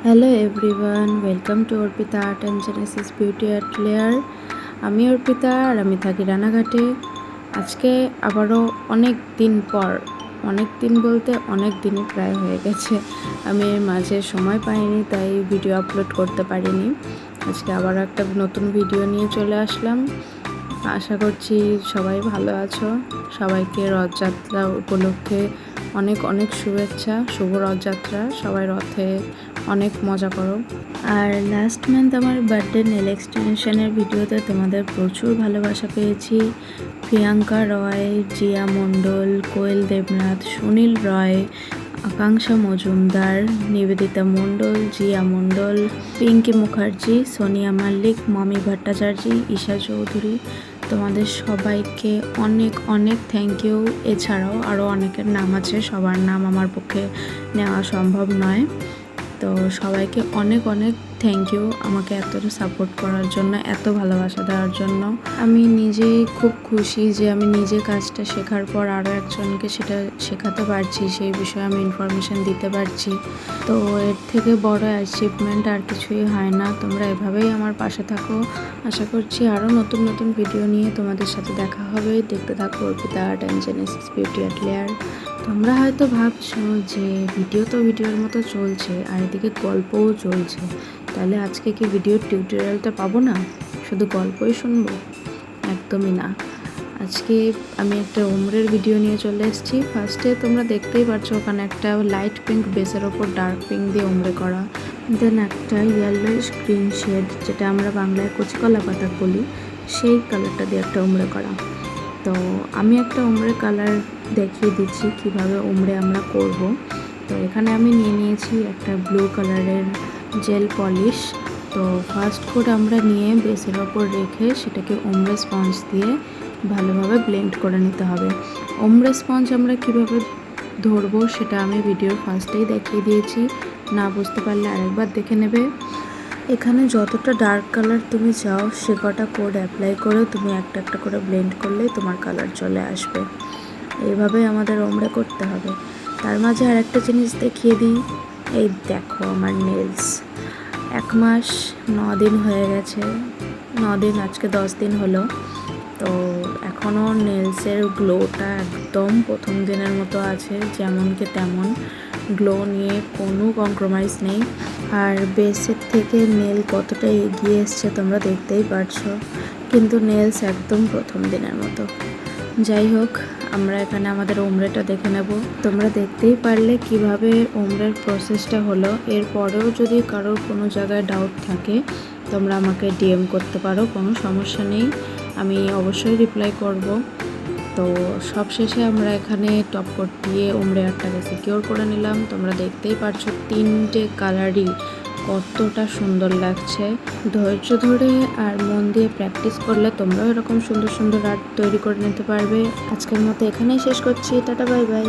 Hello everyone, welcome to Arpita art and Genesis beauty at layer. আমি অর্পিতা আর আমি থাকি রানাঘাটে। আজকে আবারও অনেক দিন পর, অনেক দিন বলতে অনেক দিনই প্রায় হয়ে গেছে, আমি এর মাঝে সময় পাইনি, তাই ভিডিও আপলোড করতে পারিনি। আজকে আবারও একটা নতুন ভিডিও নিয়ে চলে আসলাম। আশা করছি সবাই ভালো আছো। সবাইকে রথযাত্রা উপলক্ষে অনেক অনেক শুভেচ্ছা, শুভ রথযাত্রা। সবাই রথে অনেক মজা করো। আর লাস্ট মান্থ আমার বার্থডে নেল এক্সটেনশনের ভিডিওতে তোমাদের প্রচুর ভালোবাসা পেয়েছি। প্রিয়াঙ্কা রয়, জিয়া মণ্ডল, কোয়েল দেবনাথ, সুনীল রয়, আকাঙ্ক্ষা মজুমদার, নিবেদিতা মণ্ডল, জিয়া মণ্ডল, পিঙ্কি মুখার্জি, সোনিয়া মল্লিক, মমি ভট্টাচার্য, ঈশা চৌধুরী, তোমাদের সবাইকে অনেক অনেক থ্যাংক ইউ। এছাড়াও আরও অনেকের নাম আছে, সবার নাম আমার পক্ষে নেওয়া সম্ভব নয়। তো সবাইকে অনেক অনেক থ্যাংক ইউ আমাকে এতটা সাপোর্ট করার জন্য, এত ভালোবাসা দেওয়ার জন্য। আমি নিজেই খুব খুশি যে আমি নিজে কাজটা শেখার পর আরও একজনকে সেটা শেখাতে পারছি, সেই বিষয়ে আমি ইনফরমেশান দিতে পারছি। তো এর থেকে বড় অ্যাচিভমেন্ট আর কিছুই হয় না। তোমরা এভাবেই আমার পাশে থাকো। আশা করছি আরও নতুন নতুন ভিডিও নিয়ে তোমাদের সাথে দেখা হবে। দেখতে থাকো Arpita art and Genesis beauty at layer. তোমরা হয়তো ভাবছো যে ভিডিও তো ভিডিওর মতো চলছে আর এদিকে গল্পও চলছে, তাহলে আজকে কি ভিডিওর টিউটোরিয়ালটা পাবো না, শুধু গল্পই শুনবো? একদমই না। আজকে আমি একটা উমরের ভিডিও নিয়ে চলে এসেছি। ফার্স্টে তোমরা দেখতেই পাচ্ছ ওখানে একটা লাইট পিঙ্ক বেসের ওপর ডার্ক পিঙ্ক দিয়ে উমরে করা, দেন একটা ইয়েলোইশ গ্রিন শেড, যেটা আমরা বাংলায় কচিকলা পাতা বলি, সেই কালারটা দিয়ে একটা উমরে করা। তো আমি একটা উমরে কালার দেখিয়ে দিচ্ছি কিভাবে উমরে আমরা করব। তো এখানে আমি নিয়ে নিয়েছি একটা ব্লু কালারের জেল পলিশ। তো ফার্স্ট কোট আমরা নিয়ে বেসের ওপর রেখে সেটাকে উমরে স্পঞ্জ দিয়ে ভালোভাবে ব্লেন্ড করে নিতে হবে। উমরে স্পঞ্জ আমরা কিভাবে ধরবো সেটা আমি ভিডিওর ফার্স্টেই দেখিয়ে দিয়েছি, না বুঝতে পারলে আরেকবার দেখে নেবে। এখানে যতটা ডার্ক কালার তুমি চাও সে কটা কোড অ্যাপ্লাই করে তুমি একটা একটা করে ব্লেন্ড করলেই তোমার কালার চলে আসবে। এইভাবে আমাদের ওমরে করতে হবে। তার মাঝে আর একটা জিনিস দেখিয়ে দিই। এই দেখো আমার নেলস, 1 মাস 9 দিন হয়ে গেছে, 9 দিন, আজকে 10 দিন হলো। তো এখনও নেলসের গ্লোটা একদম প্রথম দিনের মতো আছে, যেমনকে তেমন গ্লো নিয়ে কোনো কম্প্রোমাইজ নেই। আর বেসের থেকে নেল কতটা এগিয়ে এসছে তোমরা দেখতেই পারছো, কিন্তু নেলস একদম প্রথম দিনের মতো। যাই হোক, আমরা এখানে আমাদের উমরেটা দেখে নেব। তোমরা দেখতেই পারলে কিভাবে উমরের প্রসেসটা হলো। এরপরেও যদি কারোর কোনো জায়গায় ডাউট থাকে তোমরা আমাকে ডিএম করতে পারো, কোনো সমস্যা নেই, আমি অবশ্যই রিপ্লাই করব। তো সবশেষে আমরা এখানে টপ কোট দিয়ে উমরে আর্টটাকে সিকিওর করে নিলাম। তোমরা দেখতেই পারছো 3টে কালারই কতটা সুন্দর লাগছে। ধৈর্য ধরে আর মন দিয়ে প্র্যাকটিস করলে তোমরাও এরকম সুন্দর সুন্দর আর্ট তৈরি করে নিতে পারবে। আজকের মতো এখানেই শেষ করছি। Tata, bye bye.